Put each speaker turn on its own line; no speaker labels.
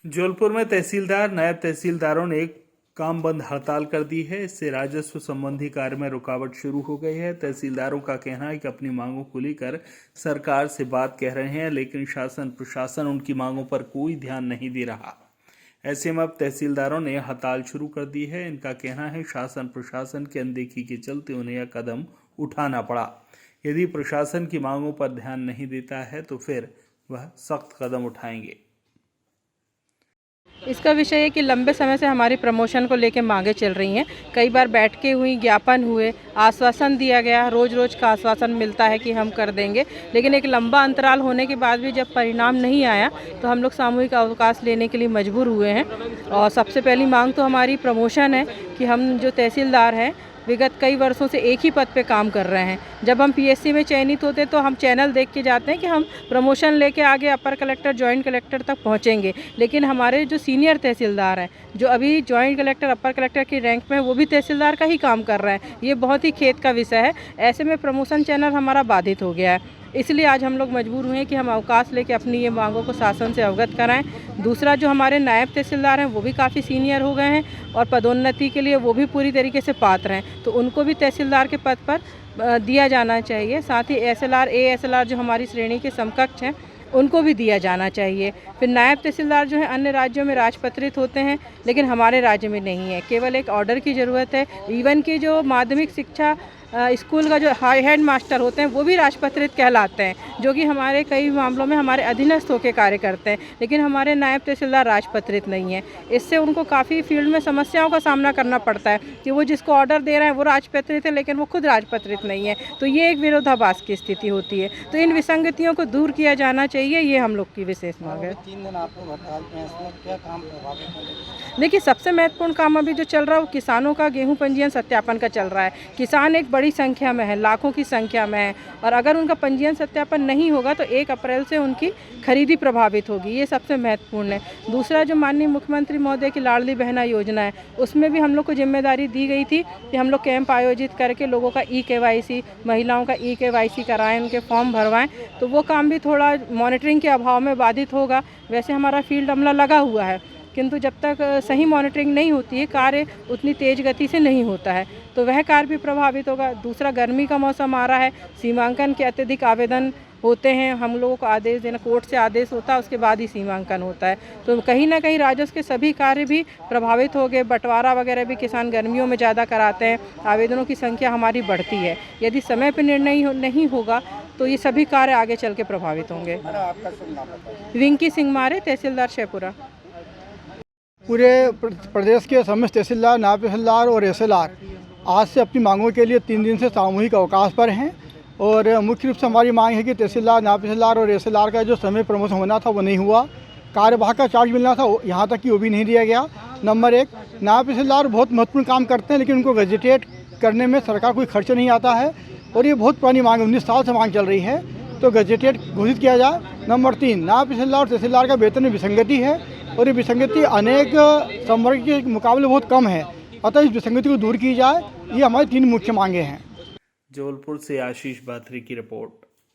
जबलपुर में तहसीलदार, नायब तहसीलदारों ने काम बंद हड़ताल कर दी है। इससे राजस्व संबंधी कार्य में रुकावट शुरू हो गई है। तहसीलदारों का कहना है कि अपनी मांगों को लेकर सरकार से बात कह रहे हैं, लेकिन शासन प्रशासन उनकी मांगों पर कोई ध्यान नहीं दे रहा। ऐसे में अब तहसीलदारों ने हड़ताल शुरू कर दी है। इनका कहना है शासन प्रशासन की अनदेखी के चलते उन्हें यह कदम उठाना पड़ा। यदि प्रशासन की मांगों पर ध्यान नहीं देता है तो फिर वह सख्त कदम उठाएंगे।
इसका विषय है कि लंबे समय से हमारी प्रमोशन को लेकर मांगे चल रही हैं। कई बार बैठ के हुई, ज्ञापन हुए, आश्वासन दिया गया, रोज़ रोज़ का आश्वासन मिलता है कि हम कर देंगे, लेकिन एक लंबा अंतराल होने के बाद भी जब परिणाम नहीं आया तो हम लोग सामूहिक अवकाश लेने के लिए मजबूर हुए हैं। और सबसे पहली मांग तो हमारी प्रमोशन है कि हम जो तहसीलदार हैं विगत कई वर्षों से एक ही पद पे काम कर रहे हैं। जब हम पीएससी में चयनित होते तो हम चैनल देख के जाते हैं कि हम प्रमोशन लेके आगे अपर कलेक्टर, जॉइंट कलेक्टर तक पहुंचेंगे, लेकिन हमारे जो सीनियर तहसीलदार हैं, जो अभी जॉइंट कलेक्टर, अपर कलेक्टर की रैंक में, वो भी तहसीलदार का ही काम कर रहे हैं। ये बहुत ही खेद का विषय है। ऐसे में प्रमोशन चैनल हमारा बाधित हो गया है। इसलिए आज हम लोग मजबूर हुए कि हम अवकाश लेके अपनी ये मांगों को शासन से अवगत कराएं। दूसरा, जो हमारे नायब तहसीलदार हैं वो भी काफ़ी सीनियर हो गए हैं और पदोन्नति के लिए वो भी पूरी तरीके से पात्र हैं, तो उनको भी तहसीलदार के पद पर दिया जाना चाहिए। साथ ही एसएलआर, एएसएलआर जो हमारी श्रेणी के समकक्ष हैं उनको भी दिया जाना चाहिए। फिर नायब तहसीलदार जो है अन्य राज्यों में राजपत्रित होते हैं, लेकिन हमारे राज्य में नहीं है। केवल एक ऑर्डर की ज़रूरत है। इवन कि जो माध्यमिक शिक्षा स्कूल का जो हेड मास्टर होते हैं वो भी राजपत्रित कहलाते हैं, जो कि हमारे कई मामलों में हमारे अधीनस्थ होकर कार्य करते हैं, लेकिन हमारे नायब तहसीलदार राजपत्रित नहीं है। इससे उनको काफ़ी फील्ड में समस्याओं का सामना करना पड़ता है कि वो जिसको ऑर्डर दे रहे हैं वो राजपत्रित है, लेकिन वो खुद राजपत्रित नहीं है। तो ये एक विरोधाभास की स्थिति होती है। तो इन विसंगतियों को दूर किया जाना चाहिए, ये हम लोग की विशेष मांग है।
3 दिन आप लोग हड़ताल पे हैं, इसमें क्या काम प्रभावित है?
देखिए, सबसे महत्वपूर्ण काम अभी जो चल रहा है वो किसानों का गेहूं पंजीयन सत्यापन का चल रहा है। किसान एक बड़ी संख्या में है, लाखों की संख्या में है, और अगर उनका पंजीयन सत्यापन नहीं होगा तो 1 अप्रैल से उनकी खरीदी प्रभावित होगी। ये सबसे महत्वपूर्ण है। दूसरा, जो माननीय मुख्यमंत्री महोदय की लाडली बहना योजना है, उसमें भी हम लोग को जिम्मेदारी दी गई थी कि हम लोग कैंप आयोजित करके लोगों का KYC, महिलाओं का KYC कराएं, उनके फॉर्म भरवाएं। तो वो काम भी थोड़ा मॉनिटरिंग के अभाव में बाधित होगा। वैसे हमारा फील्ड अमला लगा हुआ है, किंतु जब तक सही मॉनिटरिंग नहीं होती है, कार्य उतनी तेज़ गति से नहीं होता है, तो वह कार्य भी प्रभावित होगा। दूसरा, गर्मी का मौसम आ रहा है, सीमांकन के अत्यधिक आवेदन होते हैं, हम लोगों को आदेश देना, कोर्ट से आदेश होता है, उसके बाद ही सीमांकन होता है। तो कहीं ना कहीं राजस्व के सभी कार्य भी प्रभावित हो गए। बंटवारा वगैरह भी किसान गर्मियों में ज़्यादा कराते हैं, आवेदनों की संख्या हमारी बढ़ती है। यदि समय पर निर्णय नहीं होगा तो ये सभी कार्य आगे चल के प्रभावित होंगे। विंकी सिंह मारे, तहसीलदार शेपुरा।
पूरे प्रदेश के समस्त तहसीलदार, नायब तहसीलदार और एसएलआर आज से अपनी मांगों के लिए 3 दिन से सामूहिक अवकाश पर हैं। और मुख्य रूप से हमारी मांग है कि तहसीलदार, नायब तहसीलदार और एसएलआर का जो समय प्रमोशन होना था वो नहीं हुआ। कार्यवाहक का चार्ज मिलना था, यहाँ तक कि वो भी नहीं दिया गया। नंबर 1, नायब तहसीलदार बहुत महत्वपूर्ण काम करते हैं, लेकिन उनको गजेटेट करने में सरकार कोई खर्च नहीं आता है, और ये बहुत पुरानी मांग है, 19 साल से मांग चल रही है, तो गजेटेट घोषित किया जाए। नंबर 3, नायब तहसीलदार और तहसीलदार का वेतन में विसंगति है, और ये विसंगति अनेक संवर्ग के मुकाबले बहुत कम है, अतः इस विसंगति को दूर की जाए। ये हमारी 3 मुख्य मांगे हैं।
जबलपुर से आशीष बाथरी की रिपोर्ट।